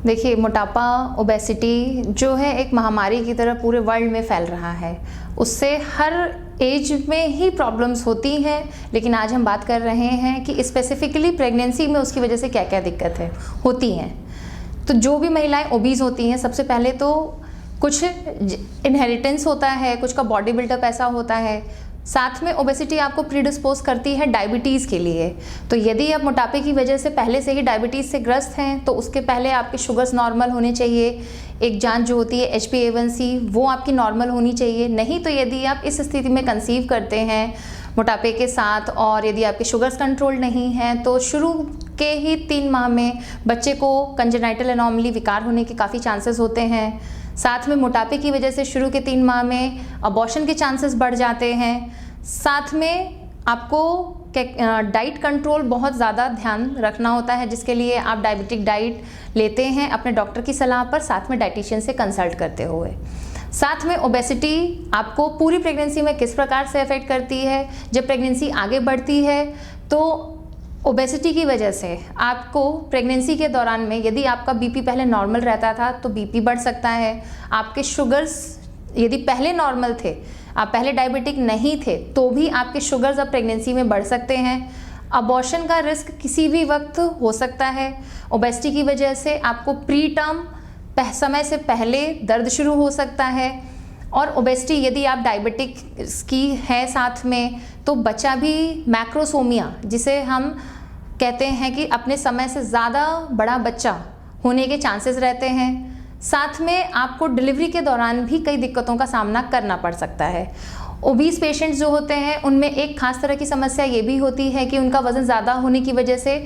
देखिए, मोटापा, ओबेसिटी जो है एक महामारी की तरह पूरे वर्ल्ड में फैल रहा है। उससे हर एज में ही प्रॉब्लम्स होती हैं, लेकिन आज हम बात कर रहे हैं कि स्पेसिफिकली प्रेगनेंसी में उसकी वजह से क्या क्या दिक्कत है होती हैं। तो जो भी महिलाएं ओबीज होती हैं, सबसे पहले तो कुछ इनहेरिटेंस होता है, कुछ का बॉडी बिल्डअप ऐसा होता है। साथ में ओबेसिटी आपको प्रीडिस्पोज करती है डायबिटीज़ के लिए। तो यदि आप मोटापे की वजह से पहले से ही डायबिटीज़ से ग्रस्त हैं, तो उसके पहले आपके शुगर्स नॉर्मल होने चाहिए। एक जांच जो होती है HbA1c, वो आपकी नॉर्मल होनी चाहिए। नहीं तो यदि आप इस स्थिति में कंसीव करते हैं मोटापे के साथ और यदि आपके शुगर्स कंट्रोल नहीं हैं, तो शुरू के ही 3 माह में बच्चे को कंजेनाइटल एनोमली विकार होने के काफ़ी चांसेस होते हैं। साथ में मोटापे की वजह से शुरू के 3 माह में अबॉर्शन के चांसेस बढ़ जाते हैं। साथ में आपको डाइट कंट्रोल बहुत ज़्यादा ध्यान रखना होता है, जिसके लिए आप डायबिटिक डाइट लेते हैं अपने डॉक्टर की सलाह पर, साथ में डाइटिशियन से कंसल्ट करते हुए। साथ में ओबेसिटी आपको पूरी प्रेगनेंसी में किस प्रकार से अफेक्ट करती है। जब प्रेगनेंसी आगे बढ़ती है तो ओबेसिटी की वजह से आपको प्रेगनेंसी के दौरान में यदि आपका बीपी पहले नॉर्मल रहता था तो बीपी बढ़ सकता है। आपके शुगर्स यदि पहले नॉर्मल थे, आप पहले डायबिटिक नहीं थे, तो भी आपके शुगर्स अब प्रेगनेंसी में बढ़ सकते हैं। अबॉर्शन का रिस्क किसी भी वक्त हो सकता है। ओबेसिटी की वजह से आपको प्री टर्म समय से पहले दर्द शुरू हो सकता है। और ओबेसिटी यदि आप डायबिटिक की है साथ में, तो बच्चा भी मैक्रोसोमिया, जिसे हम कहते हैं कि अपने समय से ज़्यादा बड़ा बच्चा होने के चांसेस रहते हैं। साथ में आपको डिलीवरी के दौरान भी कई दिक्कतों का सामना करना पड़ सकता है। ओबीस पेशेंट्स जो होते हैं, उनमें एक खास तरह की समस्या ये भी होती है कि उनका वज़न ज़्यादा होने की वजह से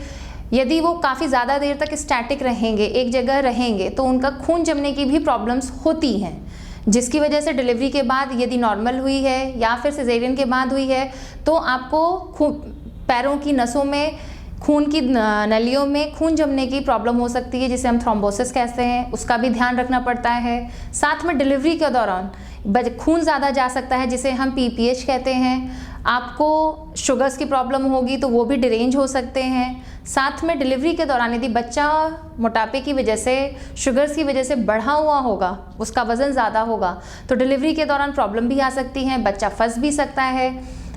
यदि वो काफ़ी ज़्यादा देर तक स्टैटिक रहेंगे, एक जगह रहेंगे, तो उनका खून जमने की भी प्रॉब्लम्स होती हैं, जिसकी वजह से डिलीवरी के बाद यदि नॉर्मल हुई है या फिर सिजेरियन के बाद हुई है, तो आपको पैरों की नसों में, खून की नलियों में खून जमने की प्रॉब्लम हो सकती है, जिसे हम थ्रोम्बोसिस कहते हैं। उसका भी ध्यान रखना पड़ता है। साथ में डिलीवरी के दौरान खून ज़्यादा जा सकता है, जिसे हम PPH कहते हैं। आपको शुगर्स की प्रॉब्लम होगी तो वो भी डिरेंज हो सकते हैं। साथ में डिलीवरी के दौरान यदि बच्चा मोटापे की वजह से, शुगर्स की वजह से बढ़ा हुआ होगा, उसका वज़न ज़्यादा होगा, तो डिलीवरी के दौरान प्रॉब्लम भी आ सकती है। बच्चा फंस भी सकता है।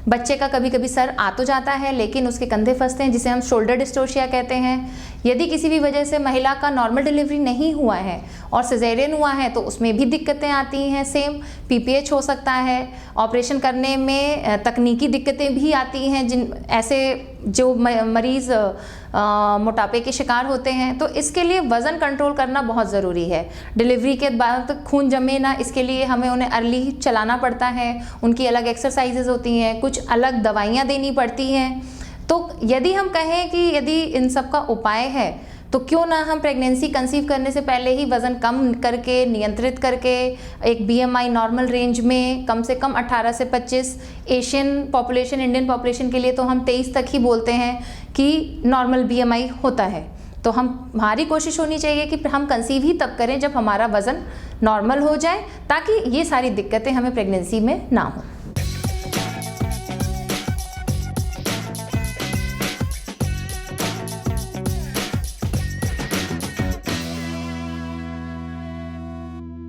बच्चे का कभी कभी सर आ तो जाता है, लेकिन उसके कंधे फंसते हैं, जिसे हम शोल्डर डिस्टोशिया कहते हैं। यदि किसी भी वजह से महिला का नॉर्मल डिलीवरी नहीं हुआ है और सिजेरियन हुआ है, तो उसमें भी दिक्कतें आती हैं। सेम PPH हो सकता है। ऑपरेशन करने में तकनीकी दिक्कतें भी आती हैं, जिन ऐसे जो मरीज़ मोटापे के शिकार होते हैं। तो इसके लिए वज़न कंट्रोल करना बहुत ज़रूरी है। डिलीवरी के बाद खून जमे ना, इसके लिए हमें उन्हें अर्ली चलाना पड़ता है। उनकी अलग एक्सरसाइजेज होती हैं, कुछ अलग दवाइयाँ देनी पड़ती हैं। तो यदि हम कहें कि यदि इन सब का उपाय है, तो क्यों ना हम प्रेगनेंसी कंसीव करने से पहले ही वज़न कम करके, नियंत्रित करके, एक BMI नॉर्मल रेंज में कम से कम 18 से 25, एशियन पॉपुलेशन, इंडियन पॉपुलेशन के लिए तो हम 23 तक ही बोलते हैं कि नॉर्मल BMI होता है। तो हमारी कोशिश होनी चाहिए कि हम कंसीव ही तब करें जब हमारा वज़न नॉर्मल हो जाए, ताकि ये सारी दिक्कतें हमें प्रेगनेंसी में ना हो।